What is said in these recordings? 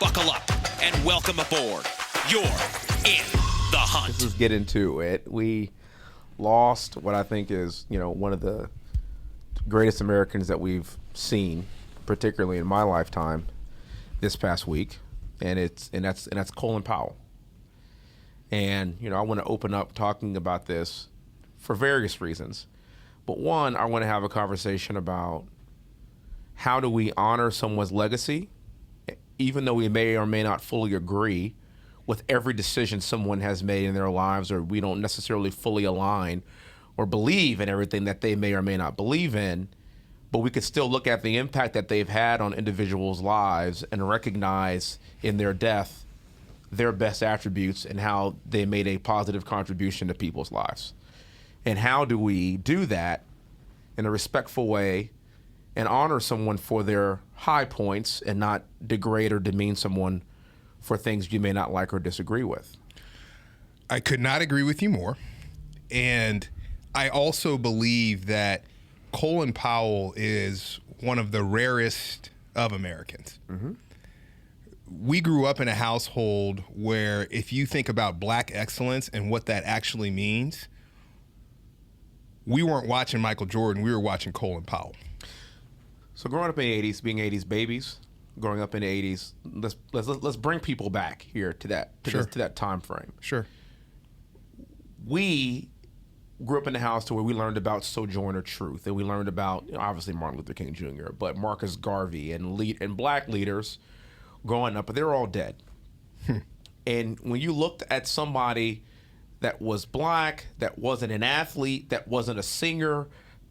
Buckle up and welcome aboard. You're in the hunt. Let's just get into it. We lost what I think is, one of the greatest Americans that we've seen, particularly in my lifetime, this past week, and that's Colin Powell. And I want to open up talking about this for various reasons. But one, I want to have a conversation about how do we honor someone's legacy, even though we may or may not fully agree with every decision someone has made in their lives, or we don't necessarily fully align or believe in everything that they may or may not believe in, but we could still look at the impact that they've had on individuals' lives and recognize in their death their best attributes and how they made a positive contribution to people's lives. And how do we do that in a respectful way and honor someone for their high points and not degrade or demean someone for things you may not like or disagree with? I could not agree with you more. And I also believe that Colin Powell is one of the rarest of Americans. Mm-hmm. We grew up in a household where if you think about black excellence and what that actually means, we weren't watching Michael Jordan, we were watching Colin Powell. So growing up in the 80s, being 80s babies, growing up in the 80s, let's bring people back here to that Sure. to that time frame. Sure. We grew up in a house to where we learned about Sojourner Truth, and we learned about obviously Martin Luther King Jr., but Marcus Garvey and black leaders growing up, but they're all dead. And when you looked at somebody that was black, that wasn't an athlete, that wasn't a singer,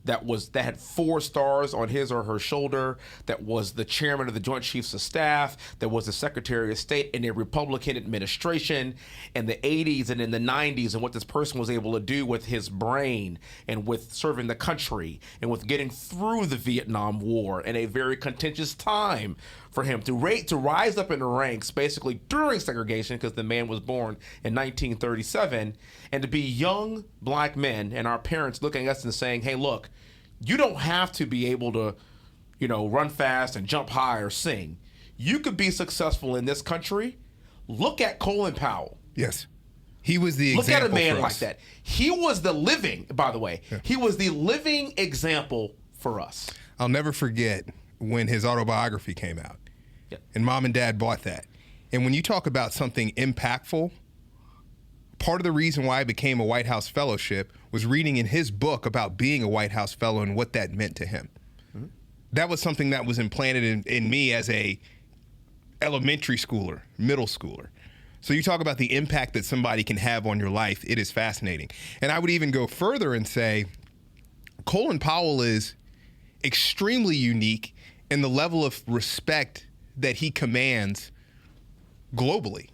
that had 4 stars on his or her shoulder, that was the chairman of the Joint Chiefs of Staff, that was the Secretary of State in a Republican administration in the 80s and in the 90s, and what this person was able to do with his brain and with serving the country and with getting through the Vietnam War in a very contentious time for him to rise up in the ranks basically during segregation, because the man was born in 1937, and to be young black men and our parents looking at us and saying, hey, look, you don't have to be able to, run fast and jump high or sing. You could be successful in this country. Look at Colin Powell. Yes. He was the example. Look at a man for like us. that. He was the living, by the way, He was the living example for us. I'll never forget when his autobiography came out. Yep. And mom and dad bought that. And when you talk about something impactful, part of the reason why I became a White House fellowship was reading in his book about being a White House fellow and what that meant to him. Mm-hmm. That was something that was implanted in me as a elementary schooler, middle schooler. So you talk about the impact that somebody can have on your life. It is fascinating. And I would even go further and say Colin Powell is extremely unique in the level of respect that he commands globally.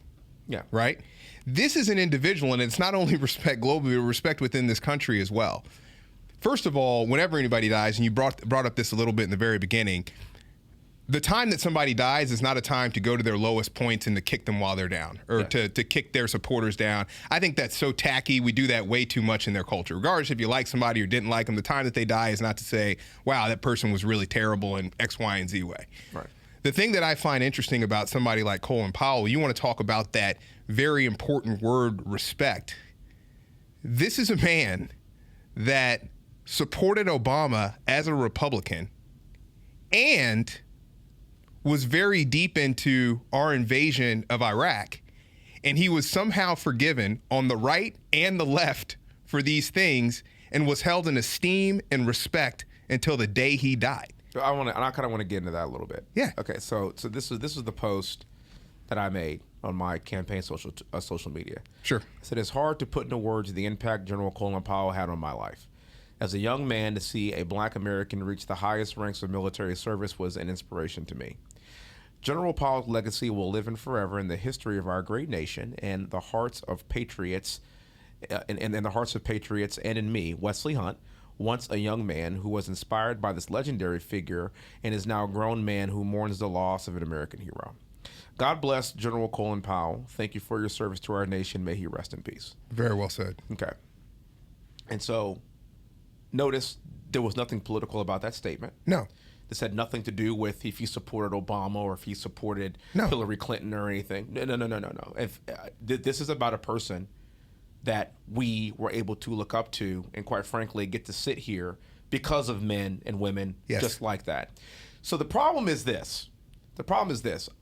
Yeah. Right? This is an individual, and it's not only respect globally, but respect within this country as well. First of all, whenever anybody dies, and you brought up this a little bit in the very beginning, the time that somebody dies is not a time to go to their lowest points and to kick them while they're down, or to kick their supporters down. I think that's so tacky. We do that way too much in their culture. Regardless if you like somebody or didn't like them, the time that they die is not to say, wow, that person was really terrible in X, Y, and Z way. Right. The thing that I find interesting about somebody like Colin Powell, you want to talk about that very important word, respect. This is a man that supported Obama as a Republican and was very deep into our invasion of Iraq. And he was somehow forgiven on the right and the left for these things and was held in esteem and respect until the day he died. I kind of want to get into that a little bit. Yeah. Okay. So this is the post that I made on my campaign social media. Sure. I said, it's hard to put into words the impact General Colin Powell had on my life. As a young man, to see a black American reach the highest ranks of military service was an inspiration to me. General Powell's legacy will live in forever in the history of our great nation and the hearts of patriots, and the hearts of patriots, and in me, Wesley Hunt, once a young man who was inspired by this legendary figure and is now a grown man who mourns the loss of an American hero. God bless General Colin Powell. Thank you for your service to our nation. May he rest in peace. Very well said. Okay. And so notice there was nothing political about that statement. No. This had nothing to do with if he supported Obama or if he supported No. Hillary Clinton or anything. No. This is about a person that we were able to look up to and, quite frankly, get to sit here because of men and women Yes. just like that. So the problem is this.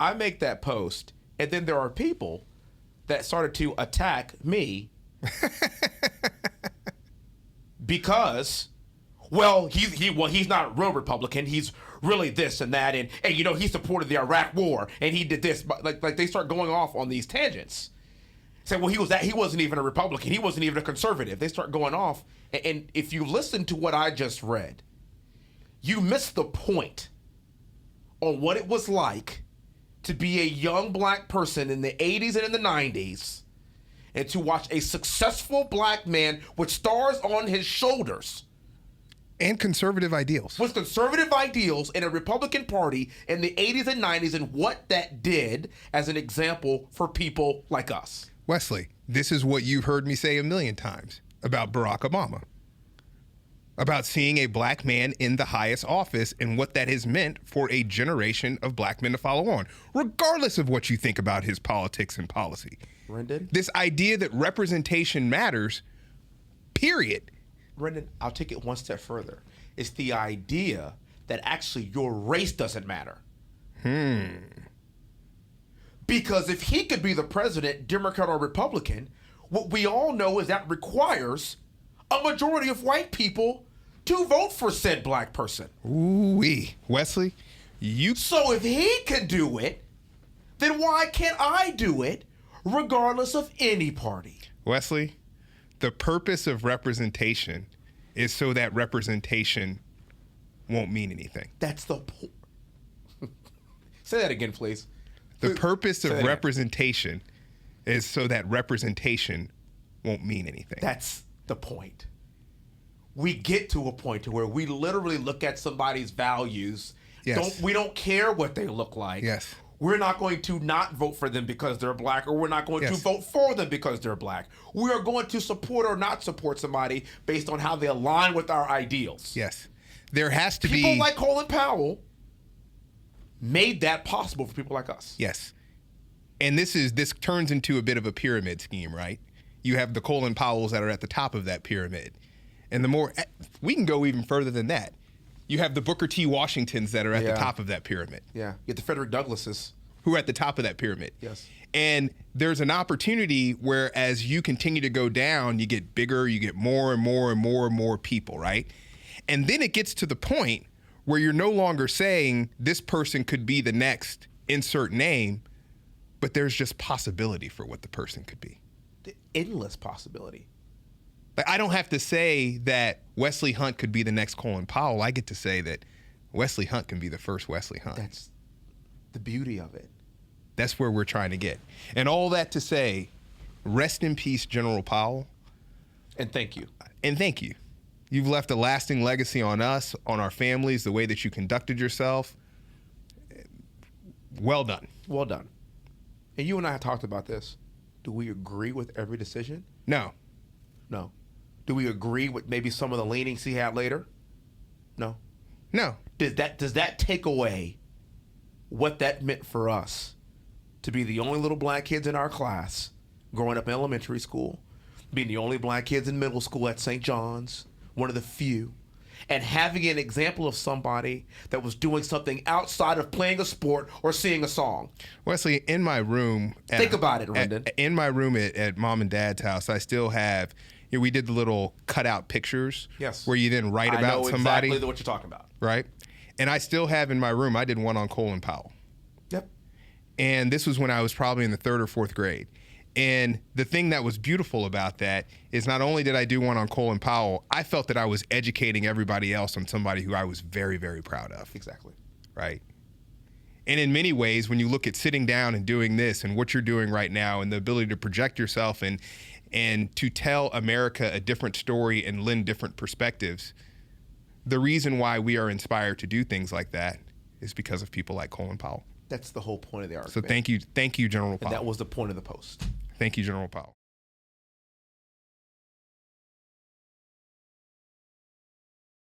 I make that post, and then there are people that started to attack me because, well, he's not a real Republican. He's really this and that, and he supported the Iraq War and he did this. But like they start going off on these tangents. Say, well, he wasn't even a Republican. He wasn't even a conservative. They start going off, and if you listen to what I just read, you miss the point on what it was like to be a young black person in the 80s and in the 90s, and to watch a successful black man with stars on his shoulders And conservative ideals. with conservative ideals in a Republican Party in the 80s and 90s, and what that did as an example for people like us. Wesley, this is what you've heard me say a million times about Barack Obama. About seeing a black man in the highest office and what that has meant for a generation of black men to follow on, regardless of what you think about his politics and policy. Brendan? This idea that representation matters, period. Brendan, I'll take it one step further. It's the idea that actually your race doesn't matter. Because if he could be the president, Democrat or Republican, what we all know is that requires a majority of white people to vote for said black person. Ooh-wee. Wesley, you... So if he can do it, then why can't I do it regardless of any party? Wesley, the purpose of representation is so that representation won't mean anything. That's the point. Say that again, please. The purpose Say of that again. representation is so that representation won't mean anything. That's the point. We get to a point to where we literally look at somebody's values. Yes. We don't care what they look like. Yes. We're not going to not vote for them because they're black, or we're not going to Yes. vote for them because they're black. We are going to support or not support somebody based on how they align with our ideals. Yes. There has to People be... like Colin Powell made that possible for people like us. Yes. And this turns into a bit of a pyramid scheme, right? You have the Colin Powells that are at the top of that pyramid. And the more... We can go even further than that. You have the Booker T. Washingtons that are at the Yeah. top of that pyramid. Yeah. You get the Frederick Douglasses. Who are at the top of that pyramid. Yes. And there's an opportunity where as you continue to go down, you get bigger, you get more and more and more and more people, right? And then it gets to the point where you're no longer saying this person could be the next insert name, but there's just possibility for what the person could be. The endless possibility. Like, I don't have to say that Wesley Hunt could be the next Colin Powell. I get to say that Wesley Hunt can be the first Wesley Hunt. That's the beauty of it. That's where we're trying to get. And all that to say, rest in peace, General Powell. And thank you. And thank you. You've left a lasting legacy on us, on our families, the way that you conducted yourself. Well done. Well done. And you and I have talked about this. Do we agree with every decision? No. No. Do we agree with maybe some of the leanings he had later? No. No. Does that take away what that meant for us to be the only little black kids in our class growing up in elementary school, being the only black kids in middle school at St. John's, one of the few, and having an example of somebody that was doing something outside of playing a sport or singing a song? Wesley, in my room... Think about it, Rendon. In my room at Mom and Dad's house, I still have... we did the little cutout pictures. Yes. Where you then write I about know somebody. exactly what you're talking about. Right? And I still have in my room, I did one on Colin Powell. Yep. And this was when I was probably in the 3rd or 4th grade. And the thing that was beautiful about that is not only did I do one on Colin Powell, I felt that I was educating everybody else on somebody who I was very, very proud of. Exactly. Right? And in many ways, when you look at sitting down and doing this and what you're doing right now and the ability to project yourself and to tell America a different story and lend different perspectives, the reason why we are inspired to do things like that is because of people like Colin Powell. That's the whole point of the argument. So thank you, General Powell. And that was the point of the post. Thank you, General Powell.